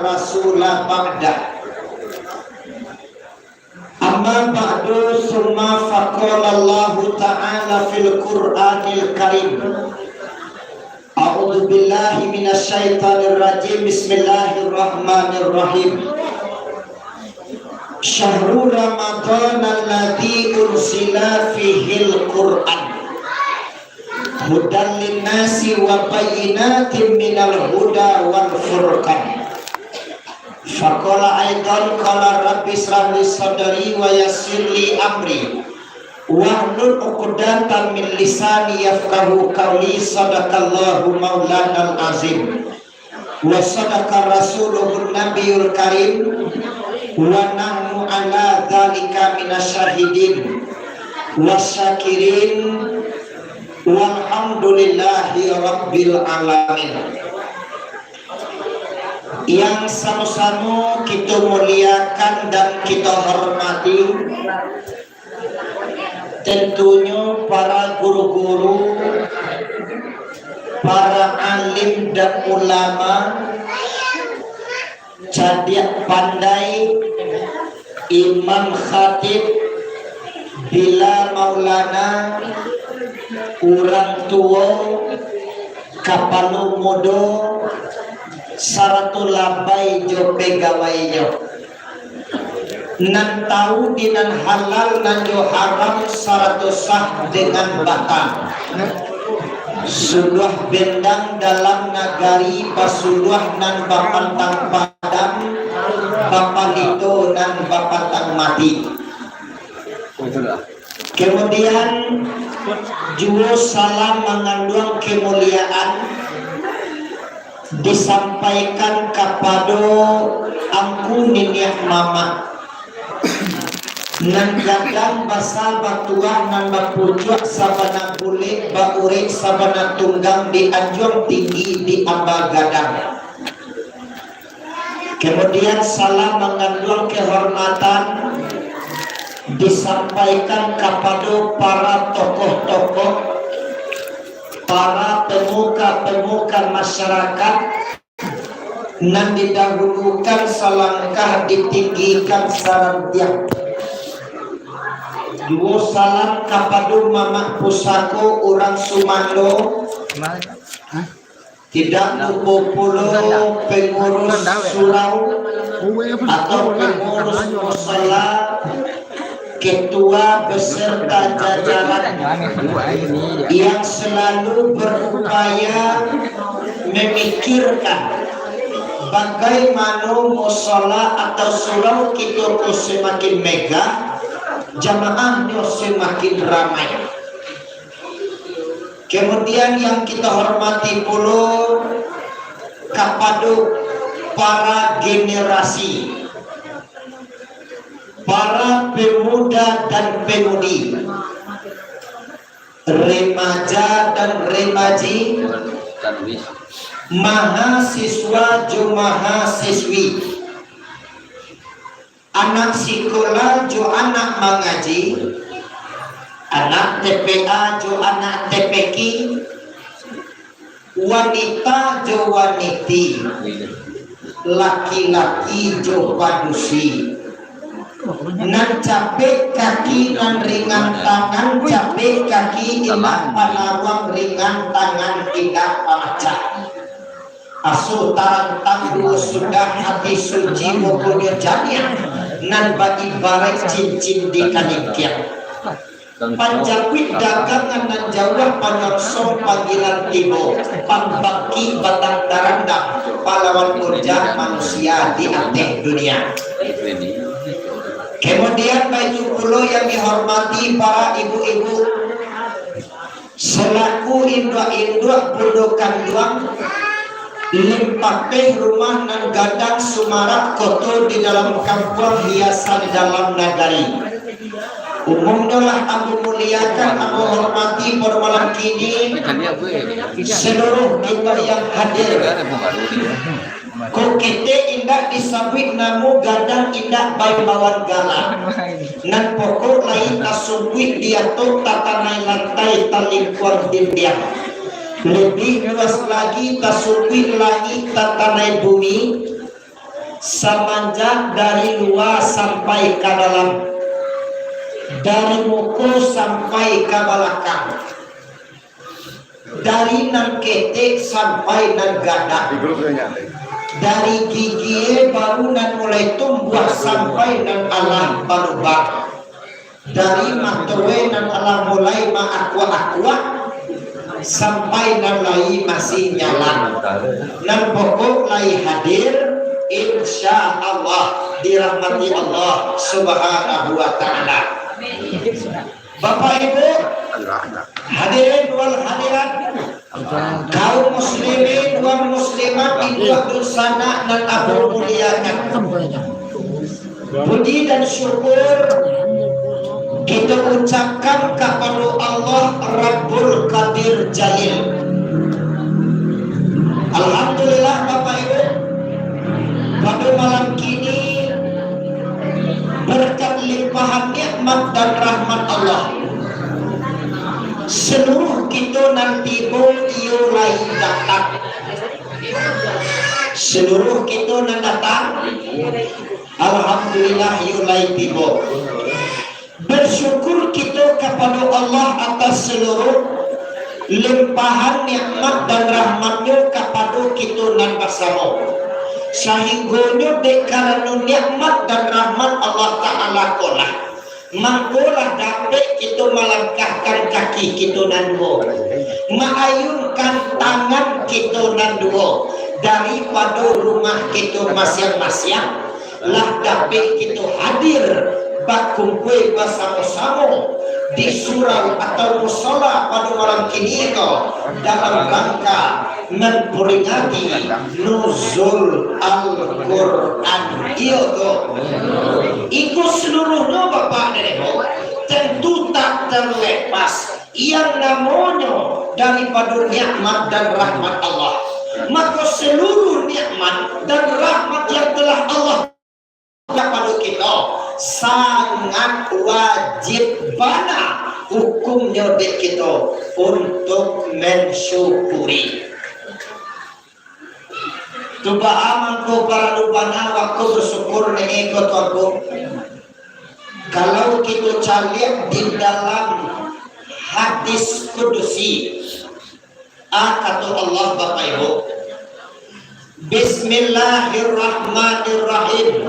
rasula ba'da. Amma ba'du summa faqala Allah ta'ala fil Qur'anil Karim. A'udzu billahi minasy syaithanir rajim. Bismillahirrahmanirrahim. Syahrul Ramadan alladzi ursila fihil Qur'an hudan linnasi wa bayyinatin minal huda wal furqan. Faqala aidan qala rabbi israh li sadri wa yassir li amri wahlul 'uqdatam min lisani yafqahu qawli. Sadaqallahu maulanal azim wa sadaqa rasuluhun nabiyul karim wa nahnu ala dzalika minasyahidin wasyakirin walhamdulillahi rabbil alamin. Yang sama-sama kita muliakan dan kita hormati tentunya para guru-guru, para alim dan ulama, cerdik pandai, imam khatib, bila maulana, orang tua, kapalu mudo, saratul labai jo pegawainya. Nan tahu dinan halal nan jo haram saratul sah dengan batal. Sudah bendang dalam nagari pasudah nan bapantang padam, bapalito nan bapantang mati. Kemudian juga salam mengandung kemuliaan disampaikan kepada angku niniak mama nan gadang basal batuan nan bapucuk sabana kulit baurik sabana tunggang di anjung tinggi di amba gadang. Kemudian salam mengandung kehormatan disampaikan kepada para tokoh-tokoh, para pemuka-pemuka masyarakat nan didahulukan selangkah ditinggikan sarantiak. Dua salam kepada mama pusako orang Sumando, tidak lupa pula pengurus surau atau pengurus musala, ketua beserta jajaran yang selalu berupaya memikirkan bagaimana musala atau surau kita semakin megah, jamaahnya semakin ramai. Kemudian yang kita hormati pula kepada para generasi, para pemuda dan pemudi, remaja dan remaji, mahasiswa jo mahasiswi, anak sekolah jo anak mengaji, anak TPA jo anak TPQ, wanita jo waniti, laki-laki jo padusi. Nan capek kaki nan ringan tangan, capek kaki ilah panawang ringan tangan tidak pamacak. Asuh tarantang dua sudah hati suci maupun jadian nan bagi barek cincin di kanikian. Panjawit dagangan nan jauh panyorso panggilan tibo, pambaki batang tarandang, pahlawan murjah manusia di anteh dunia. Kemudian baju pulau yang dihormati para ibu-ibu selaku induk-induk pundukan duang limpah rumah nan gadang sumarak koto di dalam kampung hiasan dalam nagari. Umumnya aku muliakan, aku hormati pada malam kini seluruh kita yang hadir. Kau kita indah disabit namu gadang indah bayi bawan gala. Nan pokok lain tasubit dia tu tatanai lantai talingkuan dindiang. Lebih luas lagi tasubit lagi tatanai bumi. semenjak dari luar sampai ke dalam, dari muka sampai ke belakang, dari nan ketek sampai nan gadah, dari gigi baru nan mulai tumbuh sampai nan alam berubah, dari matowe nan alam mulai aqua sampai nan lai masih nyala, nan pokok lai hadir insya Allah dirahmati Allah subhanahu wa ta'ala. Bapak Ibu hadirin wal hadirat, kaum muslimin wal muslimat itu sana dan aku muliakan, puji dan syukur kita ucapkan kepada Allah Rabbul Qadir Jalil. Alhamdulillah Bapak Ibu, pada malam kini berkat limpahan nikmat dan rahmat Allah, seluruh kita nanti iu lain datang, seluruh kita nan datang, alhamdulillah iu lain tiba. Bersyukur kita kepada Allah atas seluruh limpahan nikmat dan rahmatnya kepada kita nan bersama, sehingga karena nikmat dan rahmat Allah Ta'ala kolah mangkolah dapat kita melangkahkan kaki kita nan dua, mengayunkan tangan kita nan dua daripada rumah kita masing-masing, lah dapat kita hadir berkumpul bersama-sama di surau atau musola pada malam kini dalam rangka memperingati nuzul Al-Quran. Itu seluruhnya Bapak dan Ibu tentu tak terlepas yang namanya daripada nikmat dan rahmat Allah. Maka seluruh nikmat dan rahmat yang telah Allah kepada kita sangat wajib bana hukumnya dek kita untuk mensyukuri. Coba amanku para lubana waktu bersyukur nih ikut aku. Kalau kita cari di dalam hadis kudusi, kata Allah Bapak Ibu, Bismillahirrahmanirrahim.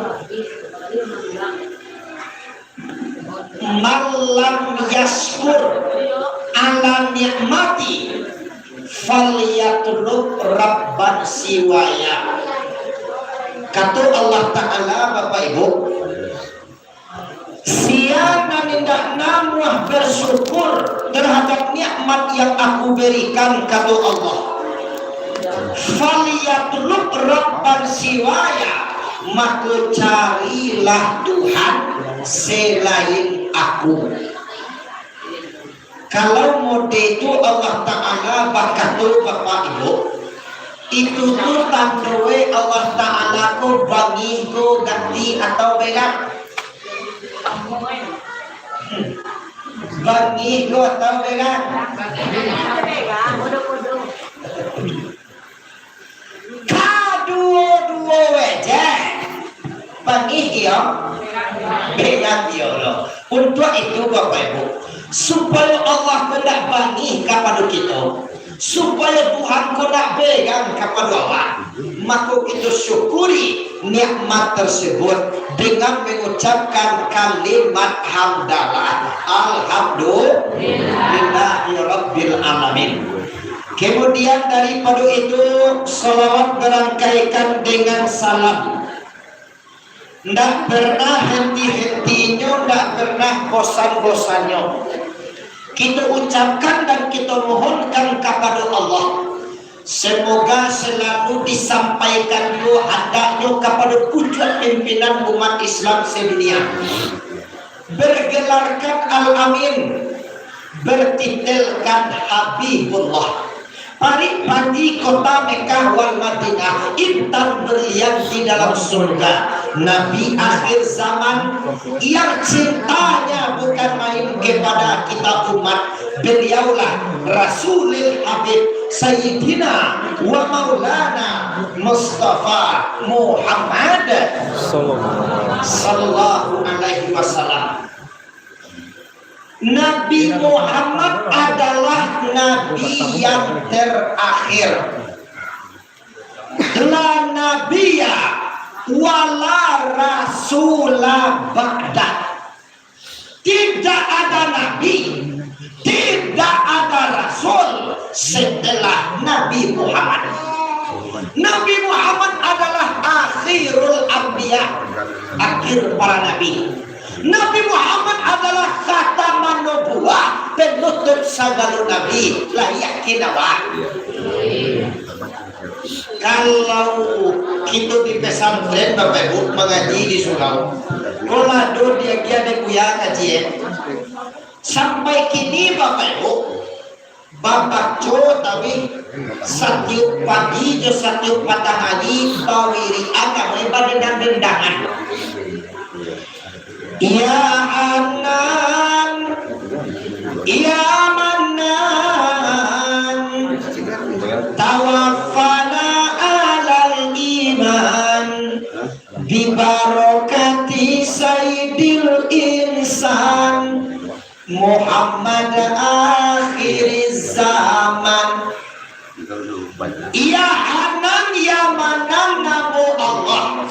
Malam yaskur ala nikmati falyatlub rabban siwaya. Kata Allah Ta'ala Bapak Ibu, siapa tidak namuah bersyukur terhadap nikmat yang aku berikan, kata Allah, falyatlub rabban siwaya, maka carilah Tuhan selain aku. Kalau mode itu Allah Ta'ala berkata Bapak Ibu, itu tuh tandoe Allah Ta'ala ko bangi ko ganti atau berat, bangi ko atau berat, kadua-dua wajah bangi dia berat dia loh. Untuk itu Bapak Ibu, supaya Allah hendak bangi kepada kita, supaya Tuhan hendak pegang kepada Allah, maka kita syukuri nikmat tersebut dengan mengucapkan kalimat hamdalah, alhamdulillahi rabbil alamin. Kemudian daripada itu salawat berangkaikan dengan salam, tidak pernah henti-hentinya, tidak pernah bosan-bosannya kita ucapkan dan kita mohonkan kepada Allah. Semoga selalu disampaikan hadapnya kepada puncak pimpinan umat Islam sedunia, bergelarkan Al-Amin, bertitelkan Habibullah, Paripati kota Mekah wal Madinah, intan berlian di dalam surga, Nabi akhir zaman yang cintanya bukan main kepada kita umat, beliaulah Rasulul Habib Sayyidina wa Maulana Mustafa Muhammad sallallahu alaihi wasallam. Nabi Muhammad adalah nabi yang terakhir. La nabiyya wala rasulah ba'da. Tidak ada nabi, tidak ada rasul setelah Nabi Muhammad. Nabi Muhammad adalah akhirul anbiya, akhir para nabi. Nabi Muhammad adalah khataman nubuwah, penutup segala nabi, layak kinawah. Kalau kita di pesantren Bapak Ibu mengaji di surau, kalau dia ada kuya kajian, sampai kini Bapak Ibu, Bapak Co tapi setiap pagi jo setiap matahari bawiri agak ibadah dan dendangan. Ya Anan, Ya Manan, tawaffana alal iman bi barakati sayyidil insan Muhammad akhiriz zaman. Ya Hanan ya Manan namo Allah,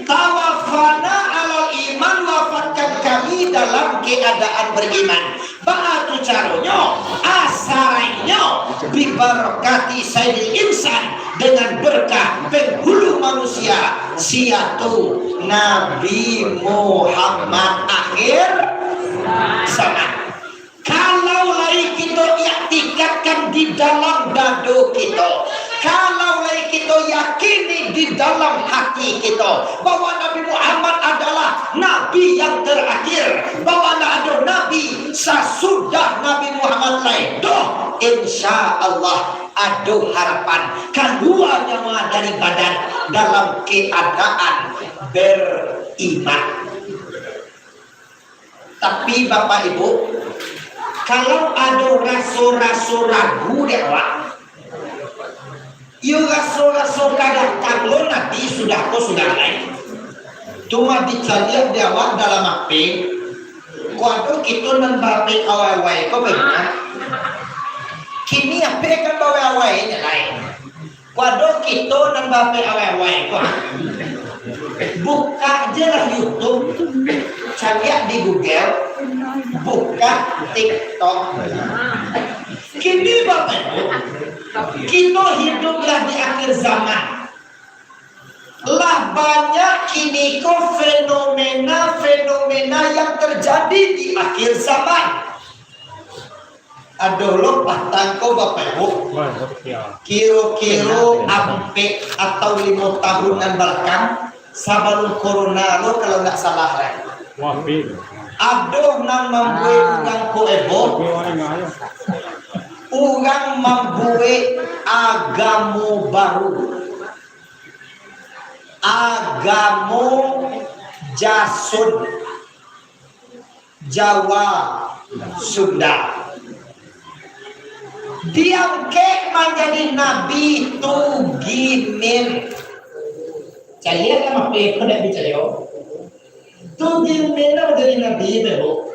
tawaffana alal iman, wafatkan kami dalam keadaan beriman. Ba'atu caronyo asarainya bi barakati sayyidil insan, dengan berkah penghulu manusia siatu Nabi Muhammad akhir zaman. Kalau lagi kita iktikadkan di dalam dado kita, kalau lagi kita yakini di dalam hati kita bahwa Nabi Muhammad adalah Nabi yang terakhir, bahwa ada Nabi sesudah Nabi Muhammad lain, doh insya Allah ada harapan keluar nyawa dari badan dalam keadaan beriman. Tapi Bapak Ibu, kalau ada rasul-rasul ragu dewa, rasul-rasul kadang kalau nanti sudah lain. Cuma dicari dewa dalam apa? Kuadu kita membapi awal-awal kau bagaimana? Kini apa kan awal-awalnya lain? Kuadu kita membapi awal-awal kau. Buka aja lah YouTube, cari di Google, buka TikTok. Kini Bapak Ibu, kita hiduplah di akhir zaman. Lah banyak kini kok fenomena yang terjadi di akhir zaman. Aduh patangko Bapak Ibu, kira-kira ampe atau 5 tahunan belakang sebelum corona lo kalau nggak salah kan. Aduh nang membuat orang koebo, orang membuat agama baru, agama Jasun, Jawa, Sunda. Diangkat menjadi nabi Tugimin. Saya kan apa yang kena bicara? Tugimin menjadi nabi baru.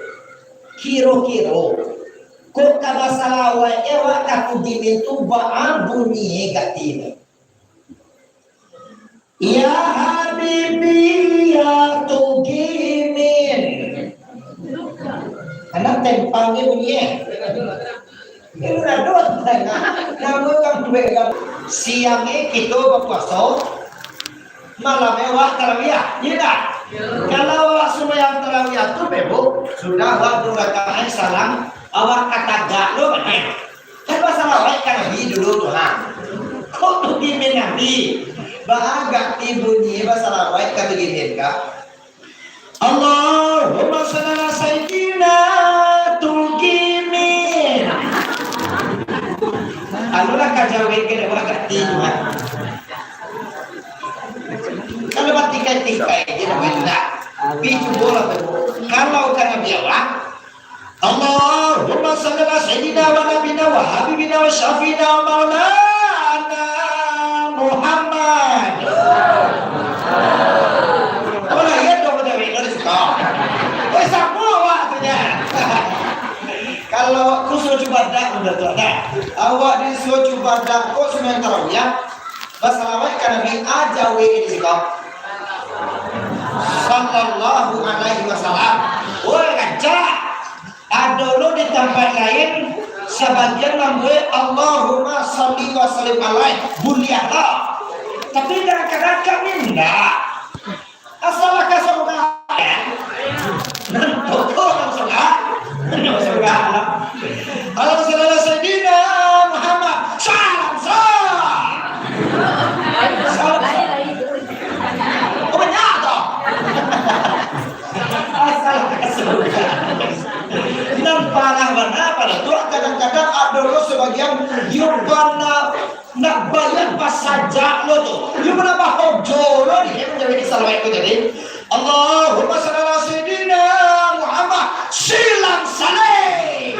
Kiro-kiro. Kok kabasa wa ewa Tugimin tu ba'a bunyi gatina. Ya Habibi ya Tugimin. Anak tempangnya bunyi. Ini udah doang namun kan dua siangnya kita berpuasa, malamnya wah tarawih, tidak? Kalau sembahyang tarawih itu bebo sudah waktu rakaat salam awak kata gak lo kan? Kan masalah awak kan nabi dulu tuh kok tuh gimin nabi? Bahagak ibunya masalah awak kan gimin kak? Allahumma shalli ala sayyidina Tugimin. Alulah kajawin kena wagat tiga. Kalau bertikai-tikai dia benar. Bicu bola tu. Kalau kena biawak, Allahumma salli ala sayyidina wa nabiyina wa habibina wa syafiina wa maulana Muhammad. Olah ya dong dari rezeki. Wes semua waktunya. Kalau kusul cubadak udah tuh ada. Awak disuruh cubadak kok sementara ya. Bassalawat ka Nabi aja we di sikap. Sallallahu alaihi wasallam. Woi kaca. Adolo di tempat lain sebagian membuat Allahumma sholli wa sallim alaihi bulialah. Tapi kadang-kadang kami enggak. Asal kasar ya. Pokok langsung Allah sallallahu sayyidina Muhammad salam. Oh banyak toh. Asal kasar. Dan parah pada tuh kadang-kadang ada lo sebagian yubana nak bayar pas saja lo tuh yubana bahojo lo nih yang menjadi salawat itu jadi Allahumma shalli ala sayyidina Muhammad silang saleh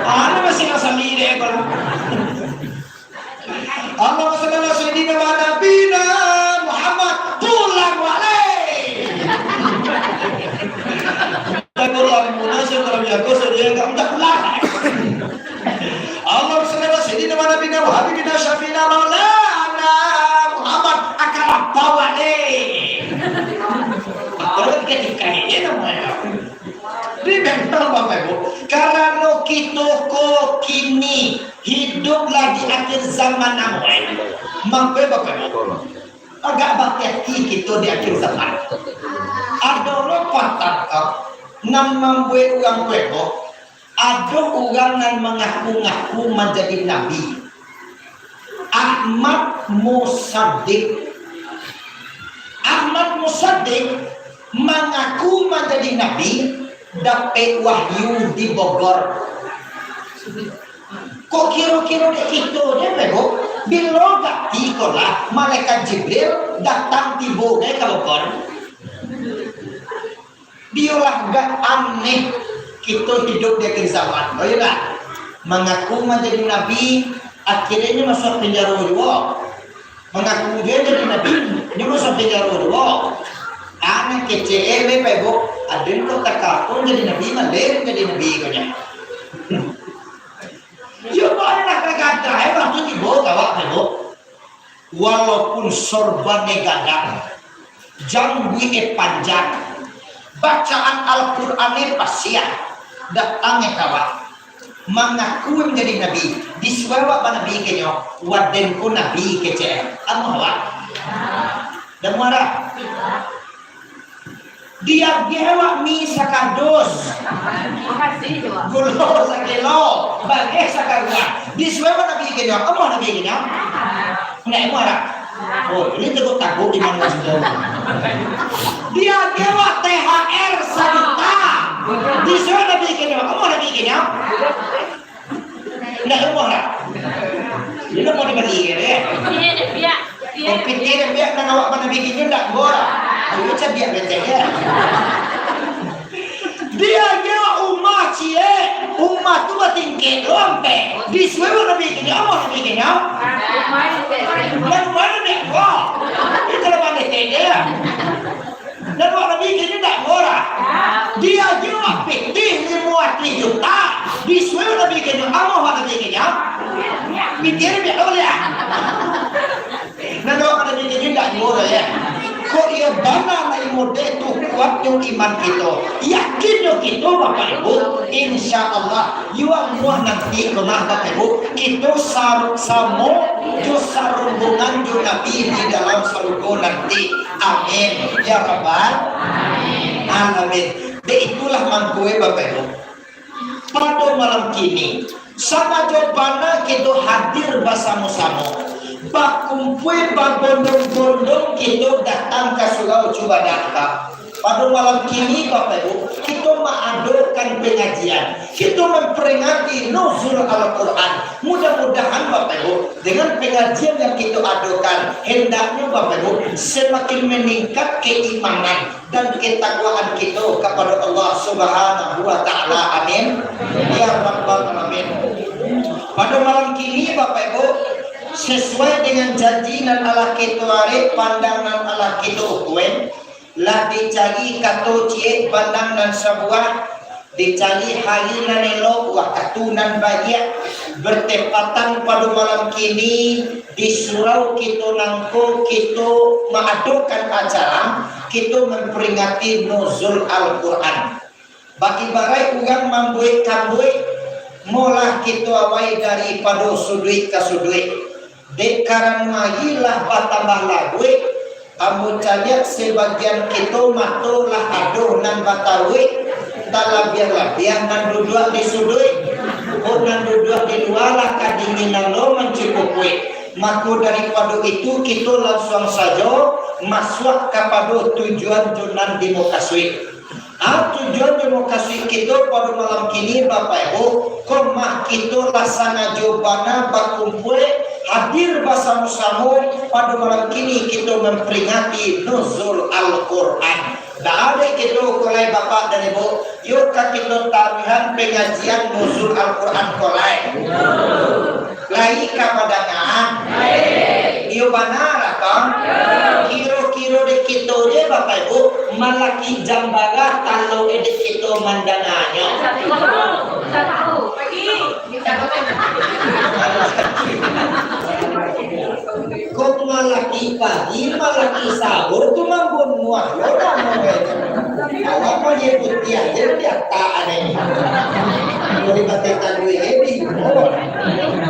ana masih ngasami deh kalau Allahumma shalli ala sayyidina wa nabiyina Muhammad tulang wale Allah munasir dalam yago sedia enggak pulang. Allah sallallahu alaihi wa nabiyina wa habibina syafiina maulana Muhammad akan bawa deh. Kalau ketika ini namanya di mental Bapak Ibu karena kita kok kini hidup lagi akhir zaman namanya mampu Bapak Ibu agak bakti kita di akhir zaman ada orang patah nam membuat orang kueko ada orang yang mengaku-ngaku menjadi nabi Ahmad Musaddiq mengaku menjadi nabi dapat wahyu di Bogor kok kira-kira itu dia bego bila gak tikolah malaikat Jibril datang tiba ke Bogor biolah gak aneh kita hidup di akhir zaman. Oh iya gak? Mengaku menjadi nabi akhirnya masuk penjara dua. Mengaku dia jadi nabi dia masuk penjara dua. Anak kecil pego ada yang kota kapun jadi nabi malah jadi nabi kanya. Ya banyak kata waktu tiba kawak pego walaupun sorban gadang jangui panjang bacaan Al-Qur'an pasien datangnya kawan mengaku menjadi nabi diswawa nabi kenyo waden ku nabi kece anu hawa dan marah dia gewa mi sakados gulo sakilo bagai sakarwa diswawa nabi kenyo anu nabi kenyo nggak marah. Oh, ini takut di mana sudah. Dia gewa THR 1 juta. Di sana bikinnya, kamu ada bikinnya? Enggak mau lah. Dia mau dibeli ya. Iya, biar. Biar nang awak mana bikinnya enggak boleh. Ayo coba biar ya. Dia gewa umat umat tu tinggi lompe. Di sana bikinnya, kamu ada bikinnya? Dan mana dek kok? Itu lepas dia. Dan orang bikin tidak murah. Dia jual PT 50 juta. Disuruh orang bikinnya, kamu orang bikinnya? Pikir dia oleh. Dan orang bikinnya tidak murah ya. Kok ia bana lagi mode itu kuat yang iman kita. Yakin yang kita Bapak Ibu. Insya Allah. Yuang muah nanti kena Bapak Ibu. Kita sama dosa rombongan Nabi di dalam surga nanti. Amin. Ya Rabbal Alamin. Itulah mangkue Bapak Ibu. Pada malam kini. Sama jawabana kita hadir bersama-sama. Bak kumpul bak bondong-bondong kita datang ke Surau Cubadaka. Pada malam kini Bapak Ibu, kita mengadakan pengajian, kita memperingati nuzul Al-Quran. Mudah-mudahan Bapak Ibu, dengan pengajian yang kita adakan, hendaknya Bapak Ibu semakin meningkat keimanan dan ketakwaan kita kepada Allah Subhanahu wa Ta'ala. Amin ya rabbal alamin. Pada malam kini Bapak Ibu, sesuai dengan janji dan ala kita pandangan ala kita ukuen, lah dicari kato cie bandang dan sebuah, dicari halina nelo wakatunan bagian bertepatan pada malam kini di surau kita nangko kita mengadakan acara kita memperingati nuzul Al-Quran. Bagi barai ugang mambuik kambuik molah kita awai daripada sudut ke sudut dek karena hilah batambah laguik. Amu caliat sebagian kita matolah aduh nan batawi dalam biar nan duduk di sudut nan duduk di luar lah kadinginan lo mencukupui. Maka daripada itu kita langsung saja masuk kepada tujuan junan demokrasi. Tujuan demokrasi kita pada malam kini Bapak Ibu, komah kita laksana jawabana berkumpul hadir bersama-sama pada malam kini kita memperingati nuzul Al-Quran. Tak ada kita kolai Bapak dan Ibu, yuk kita tarihan pengajian nuzul Al-Quran kolai. Lai kapadangan, iyo benar kan? Kiro-kiro de kita je Bapak Ibu, malaki jambaga kalau edit kita mandangannya. Satu pagi. Kok malaki pagi, malaki sahur tu mambun muah lo dah awak mau je putih aja dia tak ada ni. Boleh batekan duit